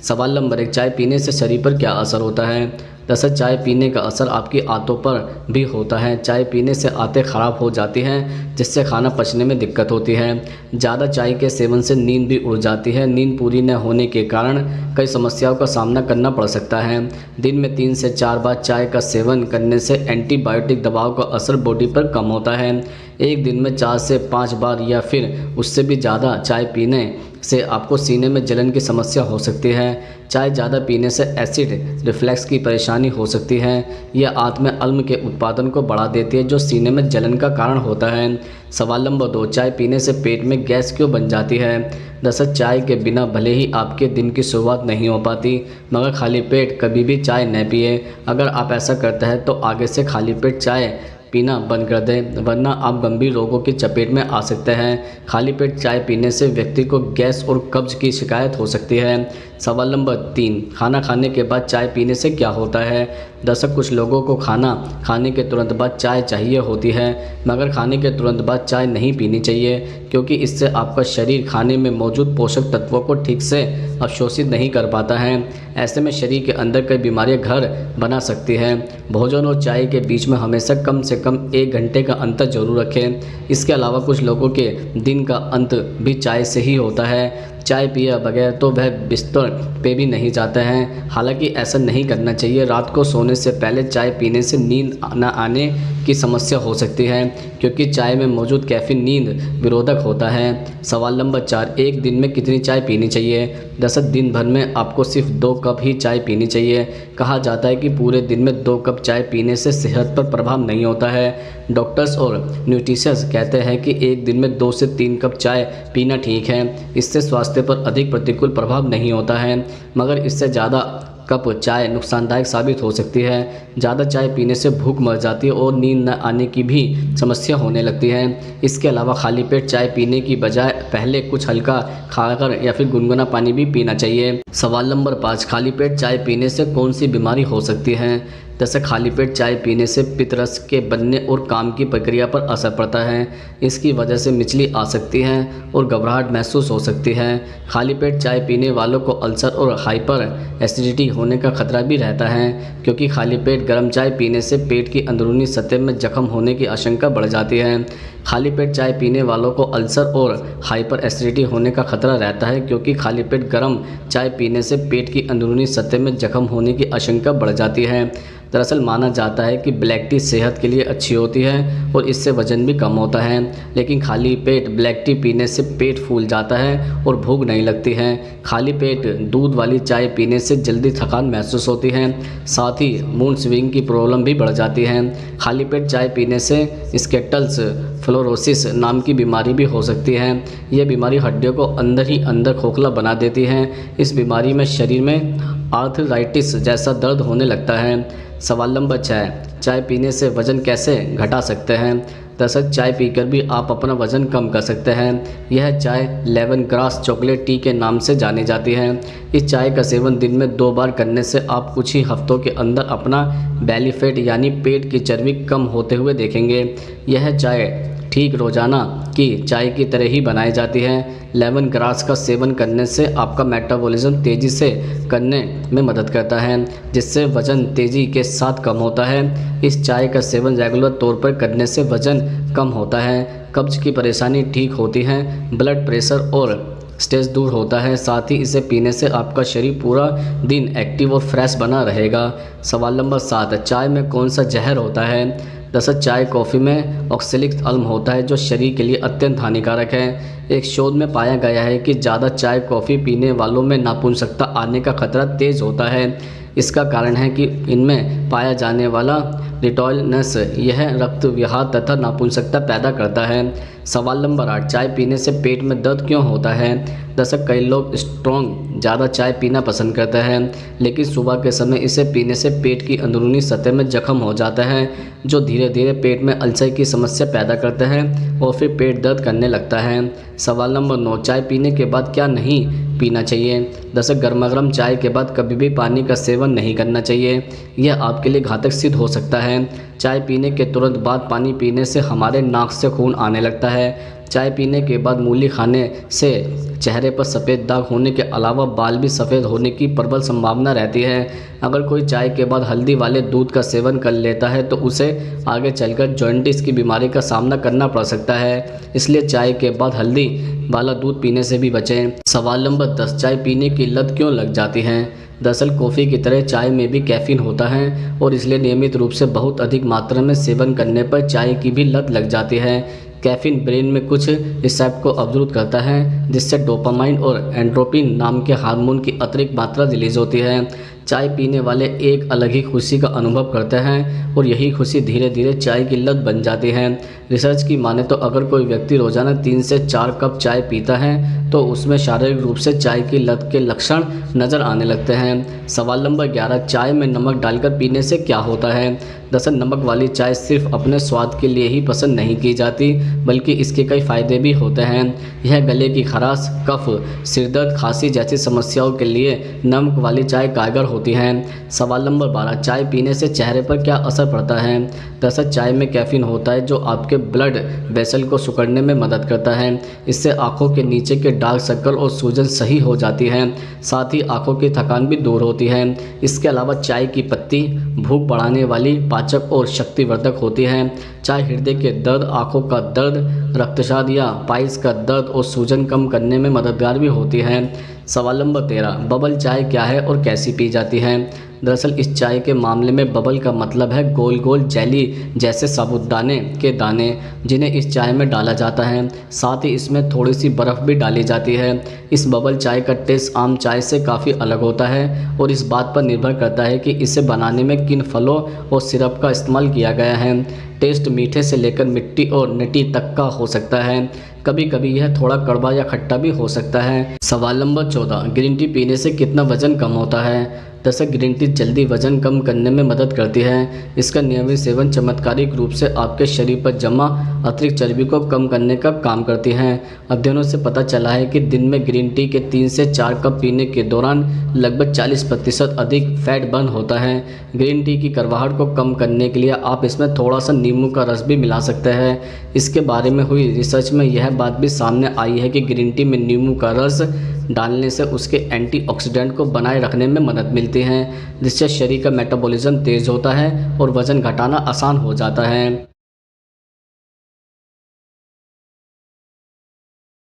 सवाल नंबर 1, चाय पीने से शरीर पर क्या असर होता है? दरअसल चाय पीने का असर आपकी आंतों पर भी होता है। चाय पीने से आंतें खराब हो जाती हैं, जिससे खाना पचने में दिक्कत होती है। ज़्यादा चाय के सेवन से नींद भी उड़ जाती है। नींद पूरी न होने के कारण कई समस्याओं का सामना करना पड़ सकता है। दिन में 3 से 4 बार चाय का सेवन करने से एंटीबायोटिक दवाओं का असर बॉडी पर कम होता है। एक दिन में 4 से 5 बार या फिर उससे भी ज़्यादा चाय पीने से आपको सीने में जलन की समस्या हो सकती है। चाय ज़्यादा पीने से एसिड रिफ्लक्स की परेशानी हो सकती है। यह आंत में अम्ल के उत्पादन को बढ़ा देती है, जो सीने में जलन का कारण होता है। सवाल नंबर 2, चाय पीने से पेट में गैस क्यों बन जाती है? दरअसल चाय के बिना भले ही आपके दिन की शुरुआत नहीं हो पाती, मगर खाली पेट कभी भी चाय न पिए। अगर आप ऐसा करते हैं तो आगे से खाली पेट चाय पीना बंद कर दें, वरना आप गंभीर रोगों की चपेट में आ सकते हैं। खाली पेट चाय पीने से व्यक्ति को गैस और कब्ज की शिकायत हो सकती है। सवाल नंबर 3, खाना खाने के बाद चाय पीने से क्या होता है? दरअसल कुछ लोगों को खाना खाने के तुरंत बाद चाय चाहिए होती है, मगर खाने के तुरंत बाद चाय नहीं पीनी चाहिए, क्योंकि इससे आपका शरीर खाने में मौजूद पोषक तत्वों को ठीक से अवशोषित नहीं कर पाता है। ऐसे में शरीर के अंदर कई बीमारियां घर बना सकती हैं। भोजन और चाय के बीच में हमेशा कम से कम 1 घंटे का अंतर जरूर रखें। इसके अलावा कुछ लोगों के दिन का अंत भी चाय से ही होता है। चाय पिए बगैर तो वह बिस्तर पे भी नहीं जाते हैं। हालांकि ऐसा नहीं करना चाहिए। रात को सोने से पहले चाय पीने से नींद न आने की समस्या हो सकती है, क्योंकि चाय में मौजूद कैफीन नींद विरोधक होता है। सवाल नंबर 4, एक दिन में कितनी चाय पीनी चाहिए? दरअसल दिन भर में आपको सिर्फ 2 कप ही चाय पीनी चाहिए। कहा जाता है कि पूरे दिन में 2 कप चाय पीने से सेहत पर प्रभाव नहीं होता है। डॉक्टर्स और न्यूट्रिशनिस्ट कहते हैं कि एक दिन में 2 से 3 कप चाय पीना ठीक है। इससे स्वास्थ्य पर अधिक प्रतिकूल प्रभाव नहीं होता है, मगर इससे ज़्यादा कप चाय नुकसानदायक साबित हो सकती है। ज़्यादा चाय पीने से भूख मर जाती है और नींद न आने की भी समस्या होने लगती है। इसके अलावा खाली पेट चाय पीने की बजाय पहले कुछ हल्का खाकर या फिर गुनगुना पानी भी पीना चाहिए। सवाल नंबर 5, खाली पेट चाय पीने से कौन सी बीमारी हो सकती है? जैसे खाली पेट चाय पीने से पित्त रस के बनने और काम की प्रक्रिया पर असर पड़ता है। इसकी वजह से मिचली आ सकती है और घबराहट महसूस हो सकती है। खाली पेट चाय पीने वालों को अल्सर और हाइपर एसिडिटी होने का खतरा भी रहता है, क्योंकि खाली पेट गर्म चाय पीने से पेट की अंदरूनी सतह में जख्म होने की आशंका बढ़ जाती है। खाली पेट चाय पीने वालों को अल्सर और हाइपर एसिडिटी होने का खतरा रहता है, क्योंकि खाली पेट गर्म चाय पीने से पेट की अंदरूनी सतह में जख्म होने की आशंका बढ़ जाती है। दरअसल माना जाता है कि ब्लैक टी सेहत के लिए अच्छी होती है और इससे वजन भी कम होता है, लेकिन खाली पेट ब्लैक टी पीने से पेट फूल जाता है और भूख नहीं लगती है। खाली पेट दूध वाली चाय पीने से जल्दी थकान महसूस होती है, साथ ही मूड स्विंग की प्रॉब्लम भी बढ़ जाती है। खाली पेट चाय पीने से स्केटल्स फ्लोरोसिस नाम की बीमारी भी हो सकती है। यह बीमारी हड्डियों को अंदर ही अंदर खोखला बना देती है। इस बीमारी में शरीर में आर्थराइटिस जैसा दर्द होने लगता है। सवाल नंबर 6, चाय पीने से वज़न कैसे घटा सकते हैं? दरअसल चाय पीकर भी आप अपना वज़न कम कर सकते हैं। यह चाय लेमन ग्रास चॉकलेट टी के नाम से जानी जाती है। इस चाय का सेवन दिन में 2 बार करने से आप कुछ ही हफ्तों के अंदर अपना बेली फैट यानी पेट की चर्बी कम होते हुए देखेंगे। यह चाय ठीक रोज़ाना की चाय की तरह ही बनाई जाती है। लेमन ग्रास का सेवन करने से आपका मेटाबॉलिज्म तेज़ी से करने में मदद करता है, जिससे वज़न तेज़ी के साथ कम होता है। इस चाय का सेवन रेगुलर तौर पर करने से वज़न कम होता है, कब्ज की परेशानी ठीक होती है, ब्लड प्रेशर और स्ट्रेस दूर होता है। साथ ही इसे पीने से आपका शरीर पूरा दिन एक्टिव और फ्रेश बना रहेगा। सवाल नंबर 7, चाय में कौन सा जहर होता है? दरअसल चाय कॉफ़ी में ऑक्सैलिक अम्ल होता है, जो शरीर के लिए अत्यंत हानिकारक है। एक शोध में पाया गया है कि ज़्यादा चाय कॉफ़ी पीने वालों में नापुंसकता आने का खतरा तेज़ होता है। इसका कारण है कि इनमें पाया जाने वाला रिटॉयलनेस यह रक्त विहार तथा नापुंसकता पैदा करता है। सवाल नंबर 8, चाय पीने से पेट में दर्द क्यों होता है? दरअसल कई लोग स्ट्रॉन्ग ज़्यादा चाय पीना पसंद करते हैं, लेकिन सुबह के समय इसे पीने से पेट की अंदरूनी सतह में जख्म हो जाता है, जो धीरे धीरे पेट में अल्सर की समस्या पैदा करता है और फिर पेट दर्द करने लगता है। सवाल नंबर 9, चाय पीने के बाद क्या नहीं पीना चाहिए? दरअसल गर्मा गर्म चाय के बाद कभी भी पानी का सेवन नहीं करना चाहिए। यह आपके लिए घातक सिद्ध हो सकता है। चाय पीने के तुरंत बाद पानी पीने से हमारे नाक से खून आने लगता है। चाय पीने के बाद मूली खाने से चेहरे पर सफ़ेद दाग होने के अलावा बाल भी सफ़ेद होने की प्रबल संभावना रहती है। अगर कोई चाय के बाद हल्दी वाले दूध का सेवन कर लेता है तो उसे आगे चलकर जॉन्डिस की बीमारी का सामना करना पड़ सकता है। इसलिए चाय के बाद हल्दी वाला दूध पीने से भी बचें। सवाल नंबर 10, चाय पीने की लत क्यों लग जाती है? दरअसल कॉफ़ी की तरह चाय में भी कैफ़ीन होता है और इसलिए नियमित रूप से बहुत अधिक मात्रा में सेवन करने पर चाय की भी लत लग जाती है। कैफ़ीन ब्रेन में कुछ रिसेप्टर को अवरुद्ध करता है जिससे डोपामाइन और एंड्रोपिन नाम के हार्मोन की अतिरिक्त मात्रा रिलीज होती है। चाय पीने वाले एक अलग ही खुशी का अनुभव करते हैं और यही खुशी धीरे धीरे चाय की लत बन जाती है। रिसर्च की माने तो अगर कोई व्यक्ति रोज़ाना 3 से 4 कप चाय पीता है तो उसमें शारीरिक रूप से चाय की लत के लक्षण नज़र आने लगते हैं। सवाल नंबर 11, चाय में नमक डालकर पीने से क्या होता है? दरअसल नमक वाली चाय सिर्फ अपने स्वाद के लिए ही पसंद नहीं की जाती बल्कि इसके कई फ़ायदे भी होते हैं। यह गले की खराश, कफ, सिरदर्द, खांसी जैसी समस्याओं के लिए नमक वाली चाय कारगर होती हैं। सवाल नंबर 12, चाय पीने से चेहरे पर क्या असर पड़ता है? दरअसल चाय में कैफ़ीन होता है जो आपके ब्लड वेसल को सिकुड़ने में मदद करता है। इससे आँखों के नीचे के डार्क सर्कल और सूजन सही हो जाती है, साथ ही आँखों की थकान भी दूर होती है। इसके अलावा चाय की पत्ती भूख बढ़ाने वाली, पाचक और शक्तिवर्धक होती है। चाय हृदय के दर्द, आँखों का दर्द, रक्तचाप या पाइल्स का दर्द और सूजन कम करने में मददगार भी होती है। सवाल नंबर 13, बबल चाय क्या है और कैसी पी जाती है? दरअसल इस चाय के मामले में बबल का मतलब है गोल गोल जेली जैसे साबुदाने के दाने जिन्हें इस चाय में डाला जाता है। साथ ही इसमें थोड़ी सी बर्फ़ भी डाली जाती है। इस बबल चाय का टेस्ट आम चाय से काफ़ी अलग होता है और इस बात पर निर्भर करता है कि इसे बनाने में किन फलों और सिरप का इस्तेमाल किया गया है। टेस्ट मीठे से लेकर मिट्टी और नटी तक का हो सकता है। कभी कभी यह थोड़ा कड़वा या खट्टा भी हो सकता है। सवाल नंबर 14, ग्रीन टी पीने से कितना वजन कम होता है? दरअसल ग्रीन टी जल्दी वजन कम करने में मदद करती है। इसका नियमित सेवन चमत्कारिक रूप से आपके शरीर पर जमा अतिरिक्त चर्बी को कम करने का काम करती है। अध्ययनों से पता चला है कि दिन में ग्रीन टी के 3 से 4 कप पीने के दौरान लगभग 40% अधिक फैट बर्न होता है। ग्रीन टी की कड़वाहट को कम करने के लिए आप इसमें थोड़ा सा नींबू का रस भी मिला सकते हैं। इसके बारे में हुई रिसर्च में यह बात भी सामने आई है कि ग्रीन टी में नींबू का रस डालने से उसके एंटीऑक्सीडेंट को बनाए रखने में मदद मिलती है, जिससे शरीर का मेटाबॉलिज्म तेज़ होता है और वज़न घटाना आसान हो जाता है।